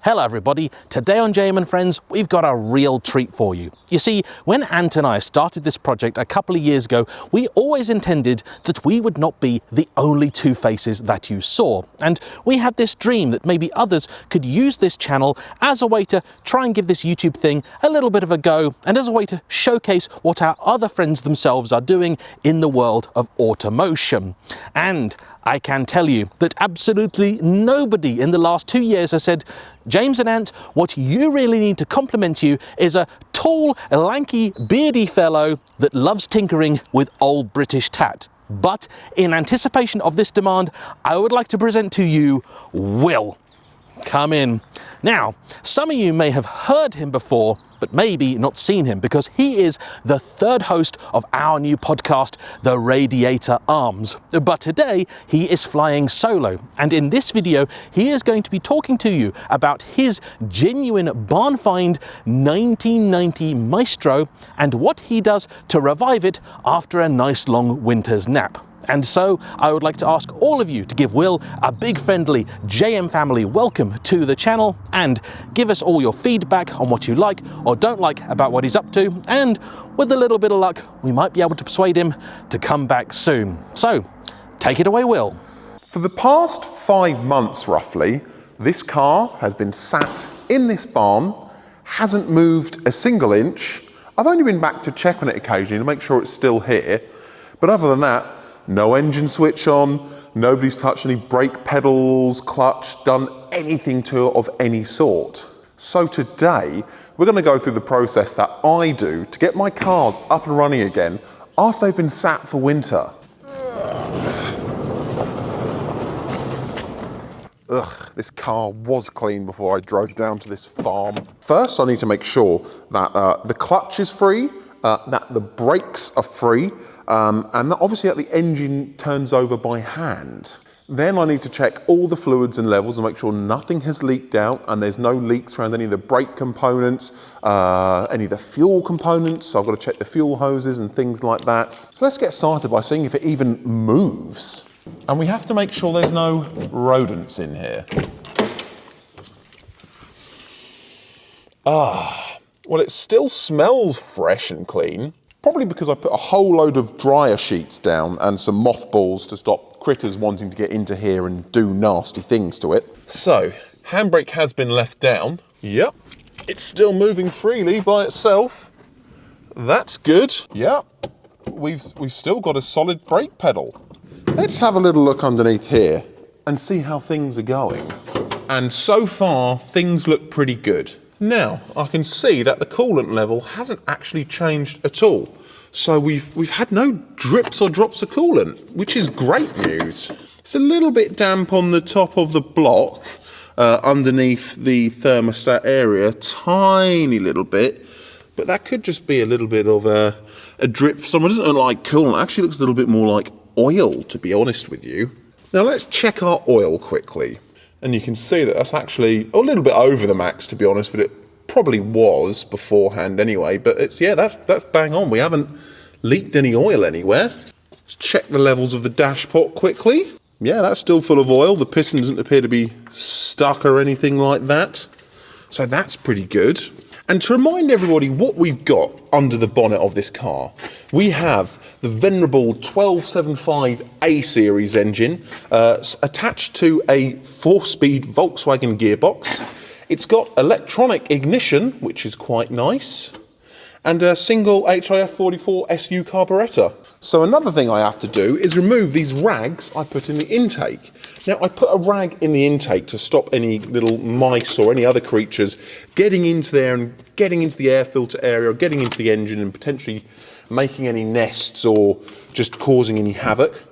Hello everybody, today on JayEmm and Friends we've got a real treat for you. You see, when Ant and I started this project a couple of years ago, we always intended that we would not be the only two faces that you saw. And we had this dream that maybe others could use this channel as a way to try and give this YouTube thing a little bit of a go, and as a way to showcase what our other friends themselves are doing in the world of automotion. And I can tell you that absolutely nobody in the last 2 years has said, James and Ant, what you really need to compliment you is a tall, lanky, beardy fellow that loves tinkering with old British tat. But in anticipation of this demand, I would like to present to you Will. Come in. Now, some of you may have heard him before, but maybe not seen him, because he is the third host of our new podcast, The Radiator Arms. But today he is flying solo, and in this video he is going to be talking to you about his genuine barn find 1990 Maestro and what he does to revive it after a nice long winter's nap. And so I would like to ask all of you to give Will a big friendly JayEmm family welcome to the channel, and give us all your feedback on what you like or don't like about what he's up to, and with a little bit of luck we might be able to persuade him to come back soon. So take it away, Will. For the past 5 months roughly, this car has been sat in this barn, hasn't moved a single inch. I've only been back to check on it occasionally to make sure it's still here, but other than that, no engine switch on, nobody's touched any brake pedals, clutch, done anything to it of any sort. So today, we're going to go through the process that I do to get my cars up and running again after they've been sat for winter. Ugh, this car was clean before I drove down to this farm. First, I need to make sure that the clutch is free, that the brakes are free, and that obviously that the engine turns over by hand. Then I need to check all the fluids and levels and make sure nothing has leaked out and there's no leaks around any of the brake components, any of the fuel components. So I've got to check the fuel hoses and things like that. So let's get started by seeing if it even moves. And we have to make sure there's no rodents in here. Well, it still smells fresh and clean, probably because I put a whole load of dryer sheets down and some mothballs to stop critters wanting to get into here and do nasty things to it. So, handbrake has been left down. Yep, it's still moving freely by itself. That's good. Yep, we've still got a solid brake pedal. Let's have a little look underneath here and see how things are going. And so far, things look pretty good. Now, I can see that the coolant level hasn't actually changed at all. So we've had no drips or drops of coolant, which is great news. It's a little bit damp on the top of the block, underneath the thermostat area, tiny little bit, but that could just be a little bit of a drip. Someone doesn't look like coolant, it actually looks a little bit more like oil, to be honest with you. Now let's check our oil quickly. And you can see that that's actually a little bit over the max, to be honest, but it probably was beforehand anyway. But it's, yeah, that's bang on. We haven't leaked any oil anywhere. Let's check the levels of the dashpot quickly. Yeah, that's still full of oil. The piston doesn't appear to be stuck or anything like that. So that's pretty good. And to remind everybody what we've got under the bonnet of this car, we have the venerable 1275 A series engine attached to a 4-speed Volkswagen gearbox. It's got electronic ignition, which is quite nice, and a single HIF 44 SU carburettor. So another thing I have to do is remove these rags I put in the intake. Now, I put a rag in the intake to stop any little mice or any other creatures getting into there and getting into the air filter area or getting into the engine and potentially making any nests or just causing any havoc.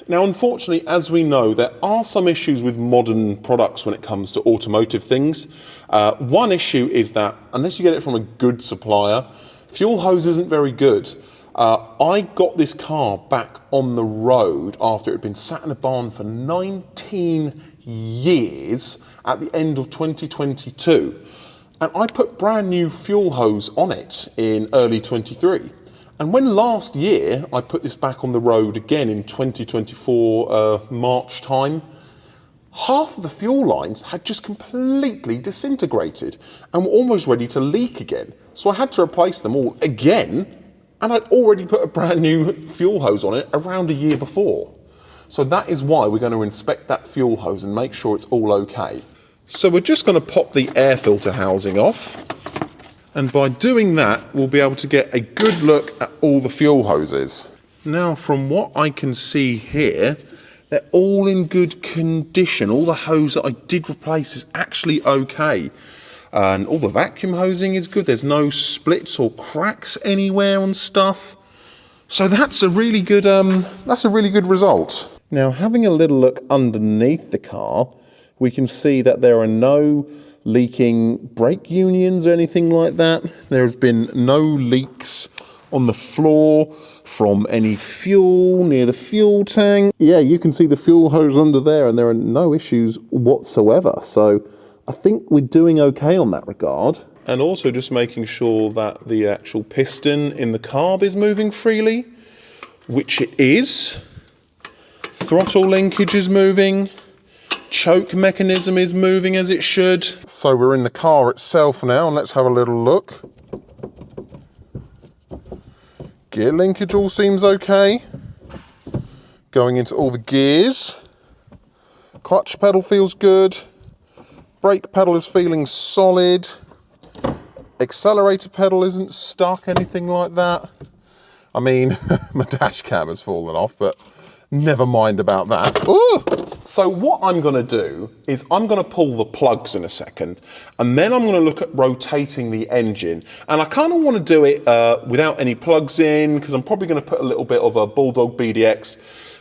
Now, unfortunately, as we know, there are some issues with modern products when it comes to automotive things. One issue is that unless you get it from a good supplier, fuel hose isn't very good. I got this car back on the road after it had been sat in a barn for 19 years at the end of 2022. And I put brand new fuel hose on it in early 23. And when last year I put this back on the road again in 2024 March time, half of the fuel lines had just completely disintegrated and were almost ready to leak again. So I had to replace them all again, and I'd already put a brand new fuel hose on it around a year before. So that is why we're going to inspect that fuel hose and make sure it's all okay. So we're just going to pop the air filter housing off, and by doing that we'll be able to get a good look at all the fuel hoses. Now, from what I can see here, they're all in good condition. All the hose that I did replace is actually okay. And all the vacuum hosing is good. There's no splits or cracks anywhere on stuff. So that's a really good result. Now, having a little look underneath the car, we can see that there are no leaking brake unions or anything like that. There has been no leaks on the floor from any fuel near the fuel tank. Yeah, you can see the fuel hose under there and there are no issues whatsoever. So I think we're doing okay on that regard. And also just making sure that the actual piston in the carb is moving freely, which it is. Throttle linkage is moving. Choke mechanism is moving as it should. So we're in the car itself now, and let's have a little look. Gear linkage all seems okay. Going into all the gears. Clutch pedal feels good. Brake pedal is feeling solid. Accelerator pedal isn't stuck, anything like that. I mean, my dash cam has fallen off, but never mind about that. Ooh! So what I'm going to do is I'm going to pull the plugs in a second, and then I'm going to look at rotating the engine. And I kind of want to do it without any plugs in, because I'm probably going to put a little bit of a Bulldog BDX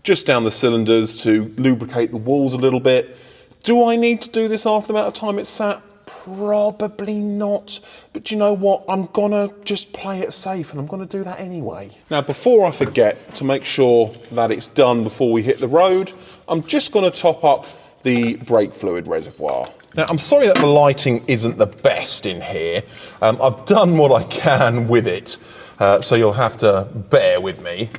just down the cylinders to lubricate the walls a little bit. Do I need to do this after the amount of time it's sat? Probably not, but you know what, I'm gonna just play it safe, and I'm gonna do that anyway. Now, before I forget, to make sure that it's done before we hit the road, I'm just gonna top up the brake fluid reservoir. Now, I'm sorry that the lighting isn't the best in here. I've done what I can with it, so you'll have to bear with me.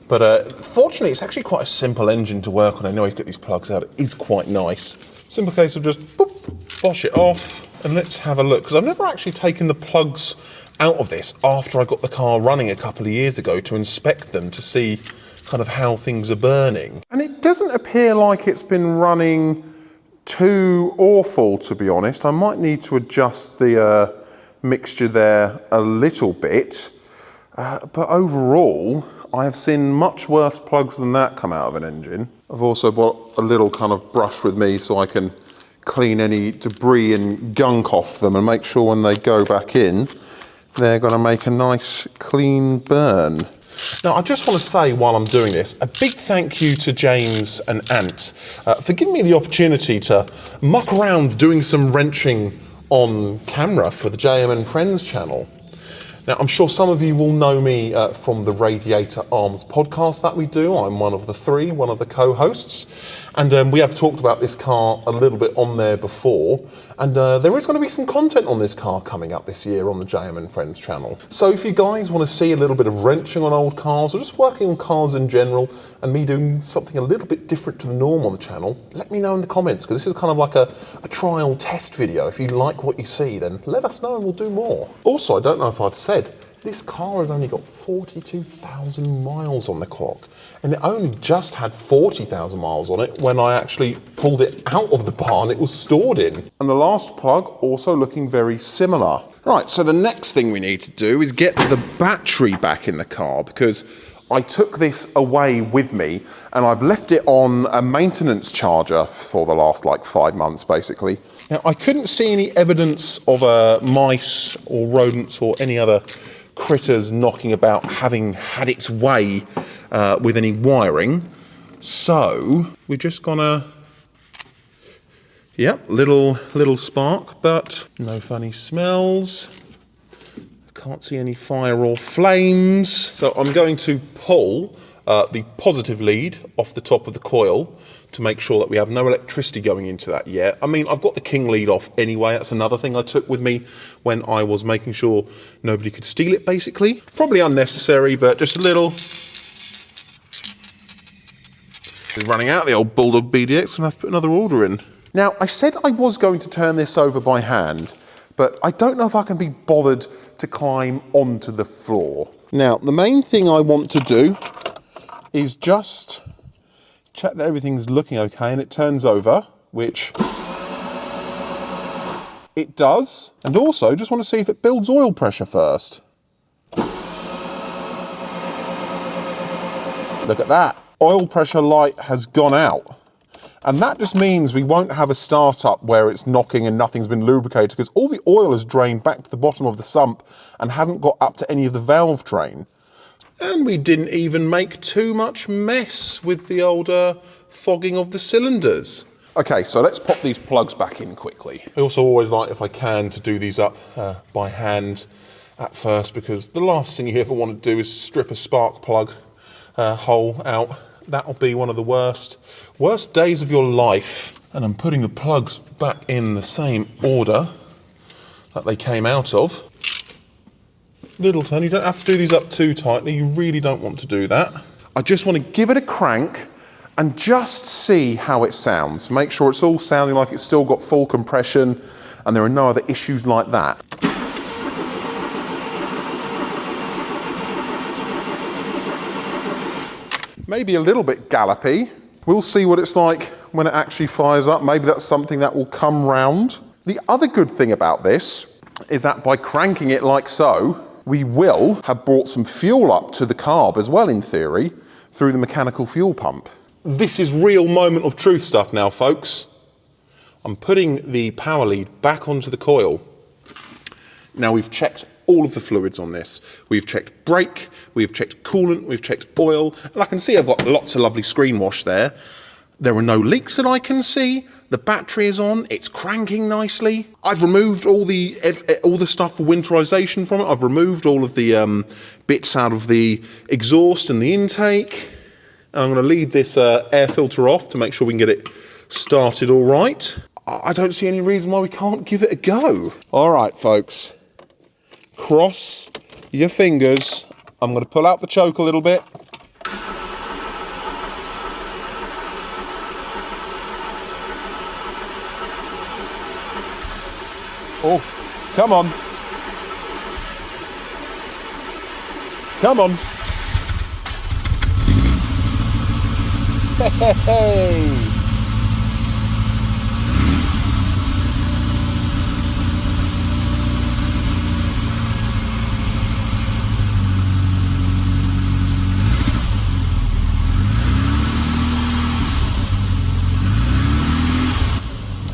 But fortunately, it's actually quite a simple engine to work on. I know you've got these plugs out, it is quite nice. Simple case of just boop, bosh it off, and let's have a look, because I've never actually taken the plugs out of this after I got the car running a couple of years ago to inspect them to see kind of how things are burning. And it doesn't appear like it's been running too awful, to be honest. I might need to adjust the mixture there a little bit, but overall, I have seen much worse plugs than that come out of an engine. I've also brought a little kind of brush with me so I can clean any debris and gunk off them and make sure when they go back in, they're going to make a nice clean burn. Now, I just want to say while I'm doing this, a big thank you to James and Ant for giving me the opportunity to muck around doing some wrenching on camera for the JayEmm and Friends channel. Now, I'm sure some of you will know me from the Radiator Arms podcast that we do. I'm one of the three, one of the co-hosts. And we have talked about this car a little bit on there before. And there is going to be some content on this car coming up this year on the JayEmm and Friends channel. So if you guys want to see a little bit of wrenching on old cars, or just working on cars in general, and me doing something a little bit different to the norm on the channel, let me know in the comments, because this is kind of like a trial test video. If you like what you see, then let us know and we'll do more. Also, I don't know if I've said, this car has only got 42,000 miles on the clock, and it only just had 40,000 miles on it when I actually pulled it out of the barn it was stored in. And the last plug also looking very similar. Right, so the next thing we need to do is get the battery back in the car, because I took this away with me and I've left it on a maintenance charger for the last like 5 months basically. Now, I couldn't see any evidence of mice or rodents or any other critters knocking about having had its way with any wiring. So we're just gonna, yep, little spark, but no funny smells. Can't see any fire or flames. So I'm going to pull the positive lead off the top of the coil to make sure that we have no electricity going into that yet. I mean, I've got the king lead off anyway. That's another thing I took with me when I was making sure nobody could steal it, basically. Probably unnecessary, but just a little. It's running out, the old Bulldog BDX, and I have to put another order in. Now, I said I was going to turn this over by hand, but I don't know if I can be bothered to climb onto the floor. Now, the main thing I want to do is just check that everything's looking okay and it turns over, which it does. And also, just want to see if it builds oil pressure first. Look at that. Oil pressure light has gone out. And that just means we won't have a startup where it's knocking and nothing's been lubricated, because all the oil has drained back to the bottom of the sump and hasn't got up to any of the valve train. And we didn't even make too much mess with the older fogging of the cylinders. Okay, so let's pop these plugs back in quickly. I also always like, if I can, to do these up by hand at first, because the last thing you ever want to do is strip a spark plug hole out. That'll be one of the worst days of your life. And I'm putting the plugs back in the same order that they came out of. Littleton, you don't have to do these up too tightly. You really don't want to do that. I just want to give it a crank and just see how it sounds. Make sure it's all sounding like it's still got full compression and there are no other issues like that. Maybe a little bit gallopy. We'll see what it's like when it actually fires up. Maybe that's something that will come round. The other good thing about this is that by cranking it like so, we will have brought some fuel up to the carb as well, in theory, through the mechanical fuel pump. This is real moment of truth stuff now, folks. I'm putting the power lead back onto the coil. Now, we've checked all of the fluids on this. We've checked brake, we've checked coolant, we've checked oil, and I can see I've got lots of lovely screen wash there. There are no leaks that I can see. The battery is on, it's cranking nicely. I've removed all the stuff for winterization from it. I've removed all of the bits out of the exhaust and the intake. I'm going to leave this air filter off to make sure we can get it started all right. I don't see any reason why we can't give it a go. All right, folks. Cross your fingers. I'm going to pull out the choke a little bit. Oh, come on. Come on. Hey.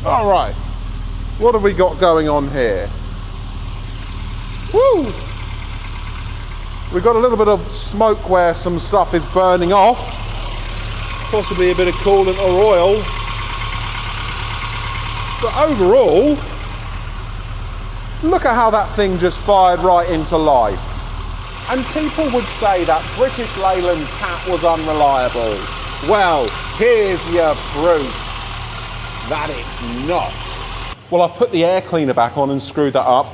All right, what have we got going on here? Woo! We've got a little bit of smoke where some stuff is burning off, possibly a bit of coolant or oil. But overall, look at how that thing just fired right into life. And people would say that British Leyland tap was unreliable. Well, here's your proof that it's not. Well, I've put the air cleaner back on and screwed that up,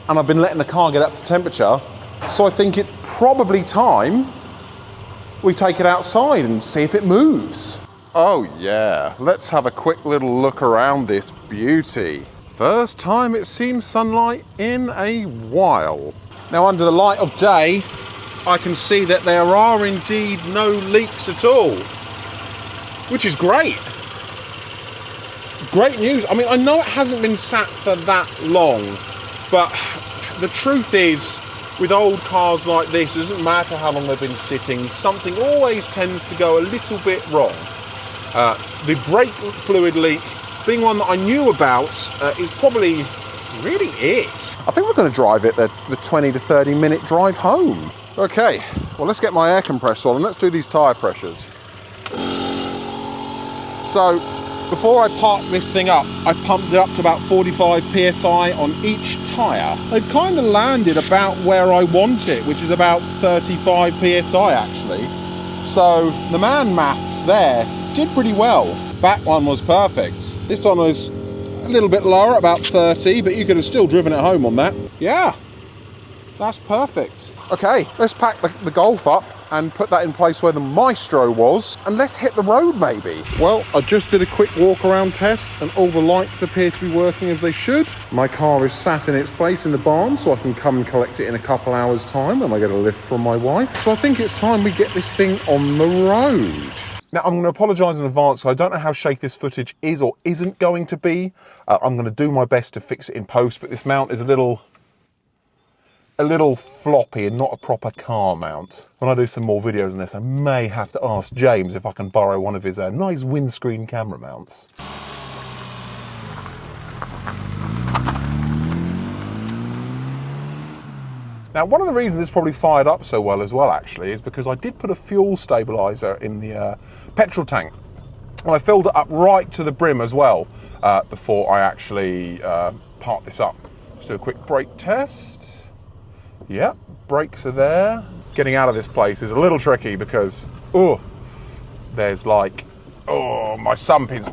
and I've been letting the car get up to temperature, so I think it's probably time we take it outside and see if it moves. Oh yeah, let's have a quick little look around this beauty. First time it's seen sunlight in a while. Now, under the light of day, I can see that there are indeed no leaks at all, which is great. Great news. I mean, I know it hasn't been sat for that long, but the truth is, with old cars like this, it doesn't matter how long they've been sitting, something always tends to go a little bit wrong. The brake fluid leak, being one that I knew about, is probably really it. I think we're going to drive it the 20 to 30 minute drive home. Okay, well, let's get my air compressor on and let's do these tyre pressures. So, before I parked this thing up, I pumped it up to about 45 psi on each tyre. They've kind of landed about where I want it, which is about 35 psi actually. So the man maths there did pretty well. Back one was perfect. This one was a little bit lower, about 30, but you could have still driven it home on that. Yeah, That's perfect. Okay, let's pack the Golf up and put that in place where the Maestro was, and let's hit the road maybe. Well, I just did a quick walk around test and all the lights appear to be working as they should. My car is sat in its place in the barn, so I can come and collect it in a couple hours time when I get a lift from my wife. So I think it's time we get this thing on the road. Now, I'm going to apologise in advance. I don't know how shaky this footage is or isn't going to be. I'm going to do my best to fix it in post, but this mount is a little floppy and not a proper car mount. When I do some more videos on this, I may have to ask James if I can borrow one of his nice windscreen camera mounts. Now, one of the reasons this probably fired up so well as well, actually, is because I did put a fuel stabiliser in the petrol tank. And I filled it up right to the brim as well before I actually parked this up. Let's do a quick brake test. Yep, brakes are there. Getting out of this place is a little tricky because, there's like, my sump is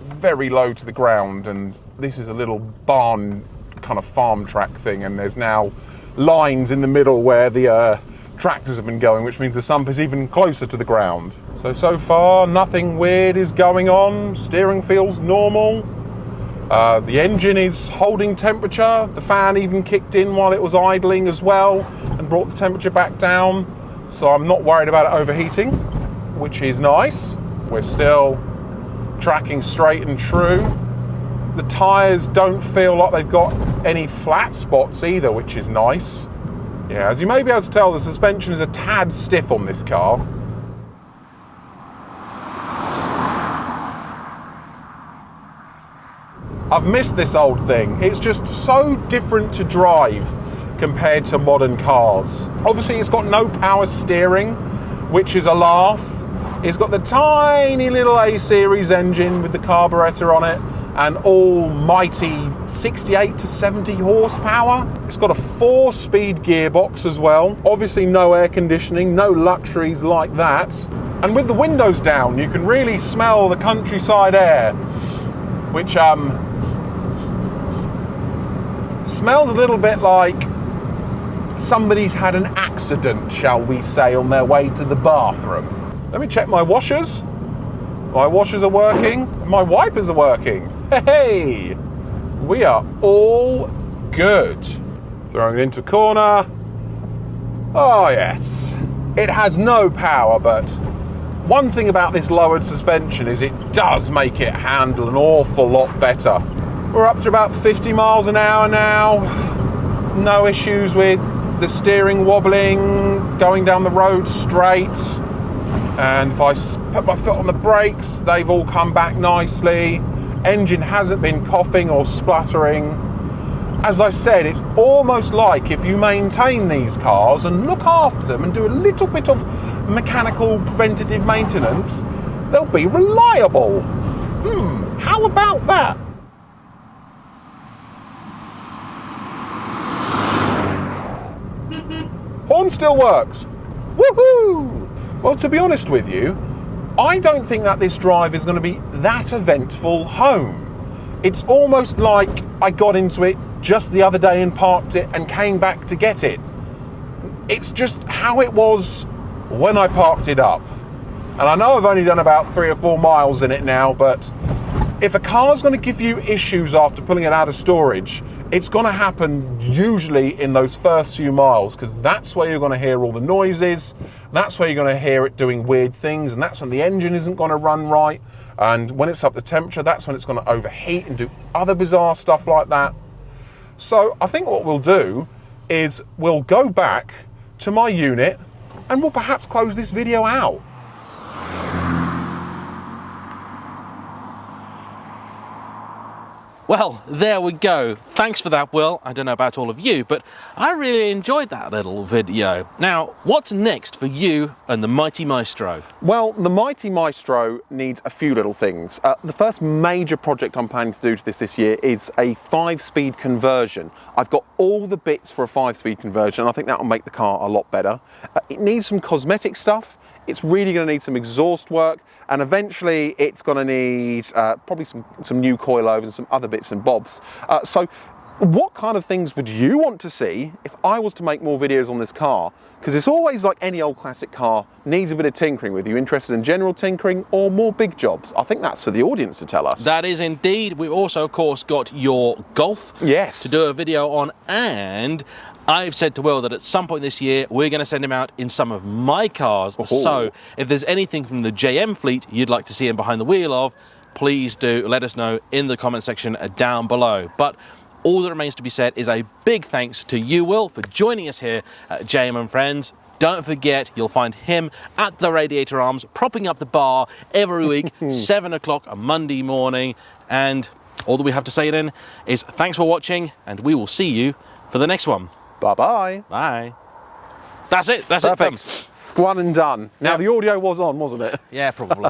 very low to the ground, and this is a little barn kind of farm track thing, and there's now lines in the middle where the tractors have been going, which means the sump is even closer to the ground. So far, nothing weird is going on. Steering feels normal. The engine is holding temperature. The fan even kicked in while it was idling as well and brought the temperature back down. So I'm not worried about it overheating, which is nice. We're still tracking straight and true. The tyres don't feel like they've got any flat spots either, which is nice. Yeah, as you may be able to tell, the suspension is a tad stiff on this car. I've missed this old thing. It's just so different to drive compared to modern cars. Obviously, it's got no power steering, which is a laugh. It's got the tiny little A-series engine with the carburetor on it and almighty 68 to 70 horsepower. It's got a 4-speed gearbox as well. Obviously, no air conditioning, no luxuries like that. And with the windows down, you can really smell the countryside air, which smells a little bit like somebody's had an accident, shall we say, on their way to the bathroom. Let me check my washers. My washers are working. My wipers are working. Hey, we are all good. Throwing it into a corner. Oh yes, it has no power, but one thing about this lowered suspension is it does make it handle an awful lot better. We're up to about 50 miles an hour now. No issues with the steering wobbling, going down the road straight. And if I put my foot on the brakes, they've all come back nicely. Engine hasn't been coughing or spluttering. As I said, it's almost like if you maintain these cars and look after them and do a little bit of mechanical preventative maintenance, they'll be reliable. How about that? Horn still works. Woohoo! Well, to be honest with you, I don't think that this drive is going to be that eventful home. It's almost like I got into it just the other day and parked it and came back to get it. It's just how it was when I parked it up. And I know I've only done about 3 or 4 miles in it now, but if a car's going to give you issues after pulling it out of storage, it's going to happen usually in those first few miles, because that's where you're going to hear all the noises, that's where you're going to hear it doing weird things, and that's when the engine isn't going to run right, and when it's up to temperature, that's when it's going to overheat and do other bizarre stuff like that. So I think what we'll do is we'll go back to my unit and we'll perhaps close this video out. Well, there we go. Thanks for that, Will. I don't know about all of you, but I really enjoyed that little video. Now, what's next for you and the Mighty Maestro? Well, the Mighty Maestro needs a few little things. The first major project I'm planning to do to this year is a 5-speed conversion. I've got all the bits for a 5-speed conversion, and I think that will make the car a lot better. It needs some cosmetic stuff. It's really going to need some exhaust work, and eventually it's going to need probably some new coilovers and some other bits and bobs. So what kind of things would you want to see if I was to make more videos on this car? Because it's always like any old classic car, needs a bit of tinkering with. You interested in general tinkering or more big jobs? I think that's for the audience to tell us. That is indeed. We've also, of course, got your Golf Yes. to do a video on, and I've said to Will that at some point this year we're going to send him out in some of my cars. Oh. So if there's anything from the JayEmm fleet you'd like to see him behind the wheel of, please do let us know in the comment section down below. But all that remains to be said is a big thanks to you, Will, for joining us here at JayEmm and Friends. Don't forget, you'll find him at the Radiator Arms, propping up the bar every week, 7 o'clock on Monday morning. And all that we have to say then is thanks for watching, and we will see you for the next one. Bye-bye. Bye. That's it. That's Perfect. it. One and done. Now, Yeah. the audio was on, wasn't it? Yeah, probably.